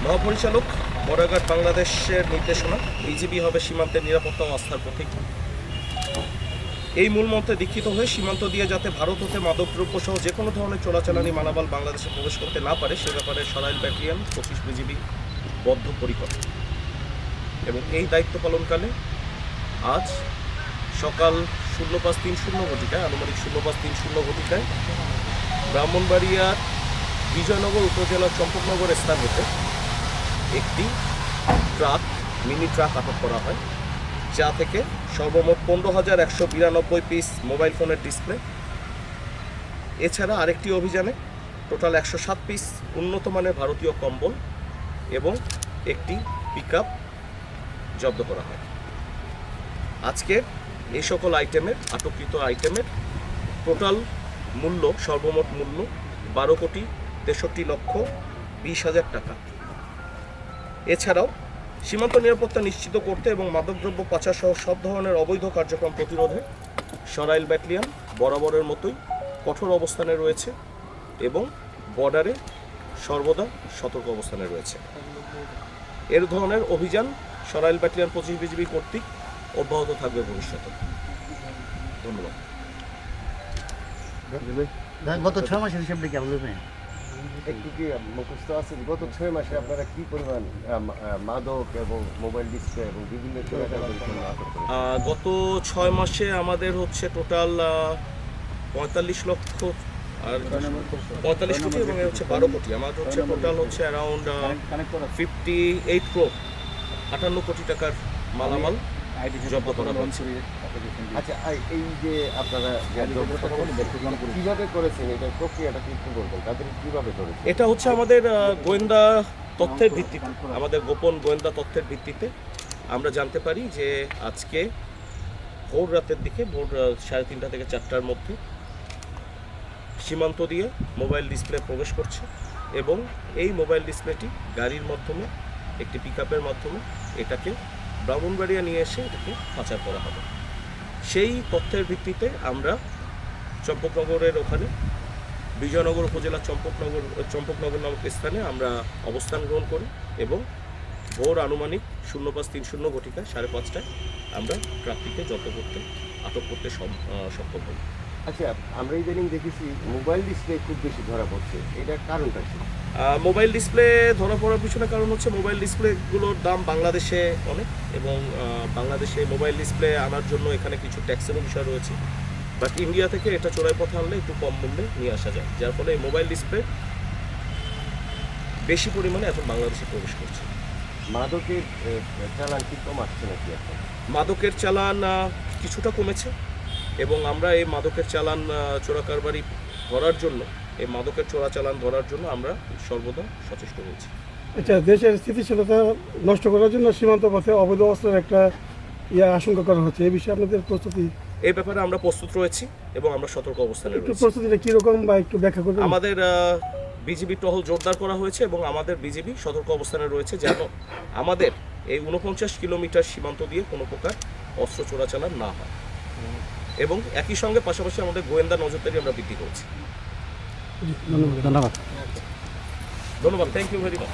মহাপরিচালক বর্ডার বাংলাদেশের নির্দেশনা বিজিবি হবে সীমান্তের নিরাপত্তা ও আস্থার প্রতীক। এই মূল মন্ত্রে দীক্ষিত হয়ে সীমান্ত দিয়ে যাতে ভারত হতে মাদকদ্রব্য সহ যে কোনো ধরনের চোরাচালানি মালামাল বাংলাদেশে প্রবেশ করতে না পারে সে ব্যাপারে সরাইল ব্যাটালিয়ন 25 বিজিবি বদ্ধপরিকর। এবং এই দায়িত্ব পালনকালে আজ সকাল 05:30 ঘটিকায় আনুমানিক 05:30 ঘটিকায় ব্রাহ্মণবাড়িয়ার বিজয়নগর উপজেলার চম্পকনগর স্থান হতে একটি মিনি ট্রাক আটক করা হয়, যা থেকে সর্বমোট 15,192 পিস মোবাইল ফোনের ডিসপ্লে, এছাড়া আরেকটি অভিযানে টোটাল 107 পিস উন্নত মানের ভারতীয় কম্বল এবং একটি পিকআপ জব্দ করা হয়। আজকে এই সকল আটককৃত আইটেমের টোটাল মূল্য, সর্বমোট মূল্য 12,63,20,000 টাকা। এছাড়াও সীমান্ত নিরাপত্তা নিশ্চিত করতে এবং মাদকদ্রব্য পাচার সহ সব ধরনের অবৈধ কার্যক্রম প্রতিরোধে সরাইল ব্যাটালিয়ন বরাবরের মতোই কঠোর অবস্থানে রয়েছে এবং বর্ডারে সর্বদা সতর্ক অবস্থানে রয়েছে। এর ধরনের অভিযান সরাইল ব্যাটালিয়ন 25 বিজিবি কর্তৃক অব্যাহত থাকবে ভবিষ্যতে। ধন্যবাদ। গত 6 মাসের হিসাবটা কেমন হবে? একটু কি মুখস্থ আছে? গত 6 মাসে আপনারা কি পরিমাণ মাদক এবং মোবাইল ডিসপ্লে এবং বিভিন্ন গত 6 মাসে আমাদের হচ্ছে টোটাল 45 লক্ষ আর 45 কোটি এবং হচ্ছে 12 কোটি। আমাদের হচ্ছে টোটাল হচ্ছে অ্যারাউন্ড 58 ক্রোর 58 কোটি টাকার মালামাল জব্দ করা হয়েছে। আচ্ছা, এই যে আপনারা কিভাবে করেছেন, এটার প্রক্রিয়াটা কি একটু বলবেন? তাদের কিভাবে করেছেন? এটা হচ্ছে আমাদের গোয়েন্দা তথ্যের ভিত্তিতে, আমাদের গোপন গোয়েন্দা তথ্যের ভিত্তিতে আমরা জানতে পারি যে আজকে ভোর রাতের দিকে, ভোর 3:30 থেকে 4টার মধ্যে সীমান্ত দিয়ে মোবাইল ডিসপ্লে প্রবেশ করছে এবং এই মোবাইল ডিসপ্লেটি গাড়ির মাধ্যমে, একটি পিকআপের মাধ্যমে এটাকে ব্রাহ্মণবাড়িয়া নিয়ে এসে এটাকে পাচার করা হবে। সেই তথ্যের ভিত্তিতে আমরা চম্পকনগরের ওখানে বিজয়নগর উপজেলা চম্পকনগর নামক স্থানে আমরা অবস্থান গ্রহণ করি এবং ভোর আনুমানিক 05:30 ঘটিকায় 5:30টায় আমরা ট্রাকটিকে আটক করতে সক্ষম হই। আচ্ছা, আমরা ইদানিং দেখেছি মোবাইল ডিসপ্লে খুব বেশি ধরা পড়ছে, এটার কারণটা কি? মোবাইল ডিসপ্লে ধরা পড়ার পিছনে কারণ হচ্ছে মোবাইল ডিসপ্লেগুলোর দাম বাংলাদেশে অনেক এবং বাংলাদেশে মোবাইল ডিসপ্লে আনার জন্য এখানে কিছু ট্যাক্সেরও বিষয় রয়েছে। বাট ইন্ডিয়া থেকে এটা চোরাই পথে আনলে একটু কম মূল্যে নিয়ে আসা যায়, যার ফলে এই মোবাইল ডিসপ্লে বেশি পরিমাণে এখন বাংলাদেশে প্রবেশ করছে। মাদকের চালান কি কমাচ্ছে নাকি এখন? মাদকের চালান কিছুটা কমেছে এবং আমরা এই মাদকের চালান চোরাকারবারি ধরার জন্য, এই মাদকের চোরাচালান ধরার জন্য আমরা সর্বদা সচেষ্ট রয়েছি। আচ্ছা, দেশের স্থিতিশীলতা নষ্ট করার জন্য সীমান্ত পথে অবৈধ অস্ত্রের একটা আশঙ্কা করা হচ্ছে, এই বিষয়ে আপনাদের প্রস্তুতি? এই ব্যাপারে আমরা প্রস্তুত রয়েছি এবং আমরা সতর্ক অবস্থানে রয়েছি। প্রস্তুতিটা কীরকম বা একটু ব্যাখ্যা করবেন? আমাদের বিজিবি টহল জোরদার করা হয়েছে এবং আমাদের বিজিবি সতর্ক অবস্থানে রয়েছে যেন আমাদের এই 49 কিলোমিটার সীমান্ত দিয়ে কোনো প্রকার অস্ত্র চোরাচালান না হয় এবং একই সঙ্গে পাশাপাশি আমাদের গোয়েন্দা নজরদারি আমরা বৃদ্ধি করছি। ধন্যবাদ। ধন্যবাদ। Thank you very much.